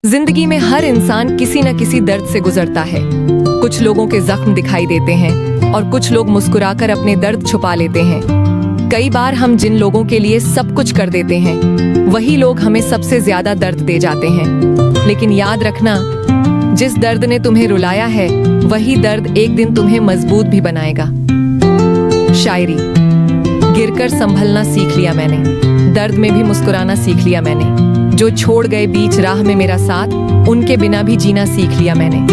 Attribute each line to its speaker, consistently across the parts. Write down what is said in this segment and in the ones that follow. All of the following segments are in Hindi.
Speaker 1: जिंदगी में हर इंसान किसी न किसी दर्द से गुजरता है। कुछ लोगों के जख्म दिखाई देते हैं और कुछ लोग मुस्कुराकर अपने दर्द छुपा लेते हैं। कई बार हम जिन लोगों के लिए सब कुछ कर देते हैं, वही लोग हमें सबसे ज्यादा दर्द दे जाते हैं। लेकिन याद रखना, जिस दर्द ने तुम्हें रुलाया है, वही दर्द एक दिन तुम्हें मजबूत भी बनाएगा। शायरी। गिरकर संभलना सीख लिया मैंने, दर्द में भी मुस्कुराना सीख लिया मैंने। जो छोड़ गए बीच राह में मेरा साथ, उनके बिना भी जीना सीख लिया मैंने।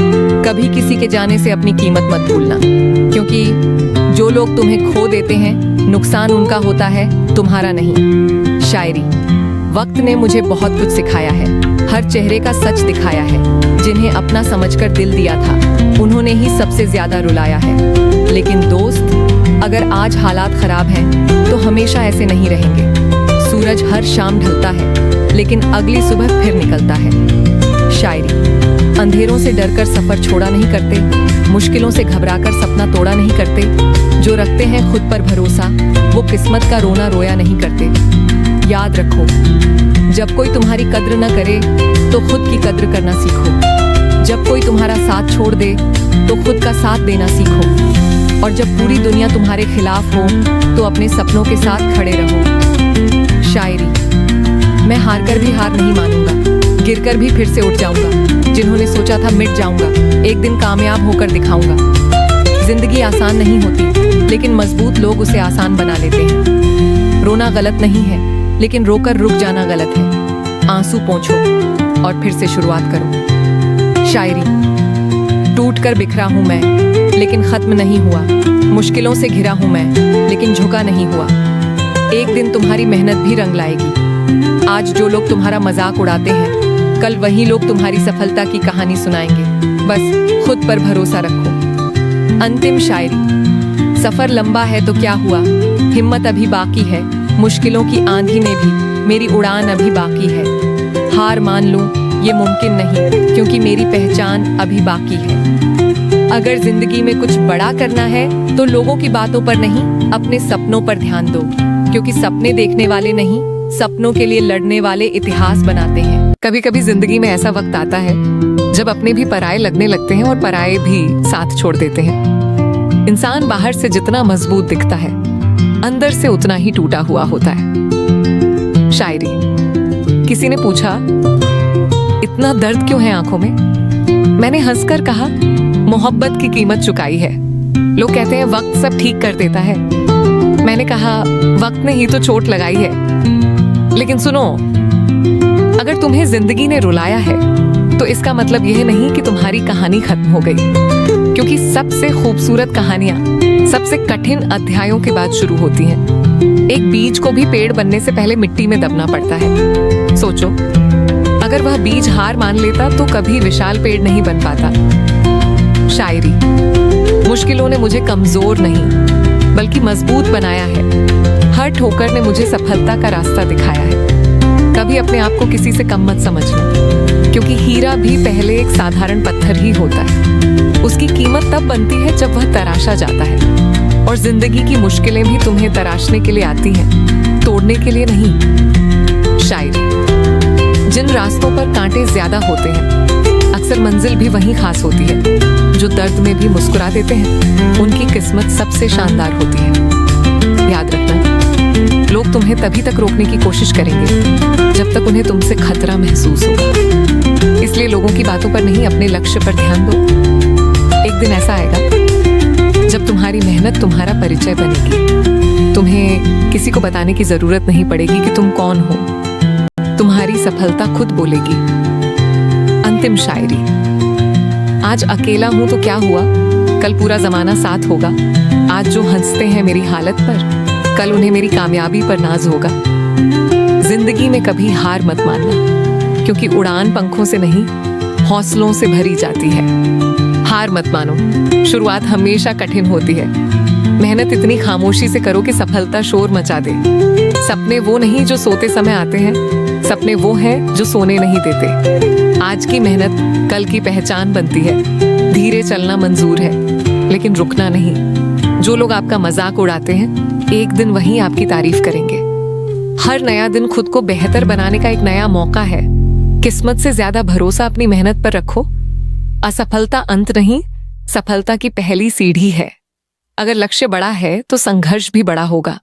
Speaker 1: कभी किसी के जाने से अपनी कीमत मत भूलना, क्योंकि जो लोग तुम्हें खो देते हैं, नुकसान उनका होता है, तुम्हारा नहीं। शायरी। वक्त ने मुझे बहुत कुछ सिखाया है, हर चेहरे का सच दिखाया है। जिन्हें अपना समझकर दिल दिया था, उन्होंने ही सबसे ज्यादा रुलाया है। लेकिन दोस्त, अगर आज हालात खराब हैं, तो हमेशा ऐसे नहीं रहेंगे। सूरज हर शाम ढलता है, लेकिन अगली सुबह फिर निकलता है। शायरी। अंधेरों से डरकर सफर छोड़ा नहीं करते, मुश्किलों से घबराकर सपना तोड़ा नहीं करते। जो रखते हैं खुद पर भरोसा, वो किस्मत का रोना रोया नहीं करते। याद रखो, जब कोई तुम्हारी कद्र न करे, तो खुद की कद्र करना सीखो। जब कोई तुम्हारा साथ छोड़ दे, तो खुद का साथ देना सीखो। और जब पूरी दुनिया तुम्हारे खिलाफ हो, तो अपने सपनों के साथ खड़े रहो। शायरी। मैं हार कर भी हार नहीं मानूंगा, गिरकर भी फिर से उठ जाऊंगा। जिन्होंने सोचा था मिट जाऊंगा, एक दिन कामयाब होकर दिखाऊंगा। जिंदगी आसान नहीं होती, लेकिन मजबूत लोग उसे आसान बना लेते हैं। रोना गलत नहीं है, लेकिन रोकर रुक जाना गलत है। आंसू पोंछो और फिर से शुरुआत करो। शायरी। टूट कर बिखरा हूं मैं, लेकिन खत्म नहीं हुआ। मुश्किलों से घिरा हूं मैं, लेकिन झुका नहीं हुआ। एक दिन तुम्हारी मेहनत भी रंग लाएगी। आज जो लोग तुम्हारा मजाक उड़ाते हैं, कल वही लोग तुम्हारी सफलता की कहानी सुनाएंगे। बस खुद पर भरोसा रखो। अंतिम शायरी। सफर लंबा है तो क्या हुआ, हिम्मत अभी बाकी है। मुश्किलों की आंधी में भी मेरी उड़ान अभी बाकी है। हार मान लूं ये मुमकिन नहीं, क्योंकि मेरी पहचान अभी बाकी है। अगर जिंदगी में कुछ बड़ा करना है, तो लोगों की बातों पर नहीं, अपने सपनों पर ध्यान दो। क्योंकि सपने देखने वाले नहीं, सपनों के लिए लड़ने वाले इतिहास बनाते हैं। कभी कभी जिंदगी में ऐसा वक्त आता है, जब अपने भी पराये लगने लगते हैं और पराये भी साथ छोड़ देते हैं। इंसान बाहर से जितना मजबूत दिखता है, अंदर से उतना ही टूटा हुआ होता है। शायरी। किसी ने पूछा, इतना दर्द क्यों है आंखों में? मैंने हंसकर कहा, मोहब्बत की कीमत चुकाई है। लोग कहते हैं वक्त सब ठीक कर देता है। मैंने कहा, वक्त ने ही तो चोट लगाई है। लेकिन सुनो, अगर तुम्हें जिंदगी ने रुलाया है, तो इसका मतलब यह नहीं कि तुम्हारी कहानी खत्म हो गई। क्योंकि सबसे खूबसूरत कहानियां सबसे कठिन अध्यायों के बाद शुरू होती हैं। एक बीज को भी पेड़ बनने से पहले मिट्टी में दबना पड़ता है। सोचो, अगर वह बीज हार मान लेता, तो कभी विशाल पेड़ नहीं बन पाता। शायरी। मुश्किलों ने मुझे कमजोर नहीं, बल्कि मजबूत बनाया है। हर ठोकर ने मुझे सफलता का रास्ता दिखाया है। कभी अपने आप को किसी से कम मत समझना, क्योंकि हीरा भी पहले एक साधारण पत्थर ही होता है। उसकी कीमत तब बनती है जब वह तराशा जाता है। और जिंदगी की मुश्किलें भी तुम्हें तराशने के लिए आती हैं, तोड़ने के लिए नहीं। शायरी। जिन रास्तों पर कांटे ज्यादा होते हैं, अक्सर मंजिल भी वहीं खास होती है। जो दर्द में भी मुस्कुरा देते हैं, उनकी किस्मत सबसे शानदार होती है। याद रखना, लोग तुम्हें तभी तक रोकने की कोशिश करेंगे, जब तक उन्हें तुमसे खतरा महसूस होगा। इसलिए लोगों की बातों पर नहीं, अपने लक्ष्य पर ध्यान दो। एक दिन ऐसा आएगा, जब तुम्हारी मेहनत तुम्हारा परिचय बनेगी। तुम्हें किसी को बताने की जरूरत नहीं पड़ेगी कि तुम कौन हो। तुम्हारी सफलता खुद बोलेगी। अंतिम शायरी। आज अकेला हूं तो क्या हुआ, कल पूरा जमाना साथ होगा। आज जो हंसते हैं मेरी हालत पर, कल उन्हें मेरी कामयाबी पर नाज होगा। जिंदगी में कभी हार मत मानना, क्योंकि उड़ान पंखों से नहीं, हौसलों से भरी जाती है। हार मत मानो, शुरुआत हमेशा कठिन होती है। मेहनत इतनी खामोशी से करो कि सफलता शोर मचा दे। सपने वो नहीं जो सोते समय आते हैं, सपने वो हैं जो सोने नहीं देते। आज की मेहनत कल की पहचान बनती है। धीरे चलना मंजूर है, लेकिन रुकना नहीं। जो लोग आपका मजाक उड़ाते हैं, एक दिन वही आपकी तारीफ करेंगे। हर नया दिन खुद को बेहतर बनाने का एक नया मौका है। किस्मत से ज्यादा भरोसा अपनी मेहनत पर रखो। असफलता अंत नहीं, सफलता की पहली सीढ़ी है। अगर लक्ष्य बड़ा है तो संघर्ष भी बड़ा होगा।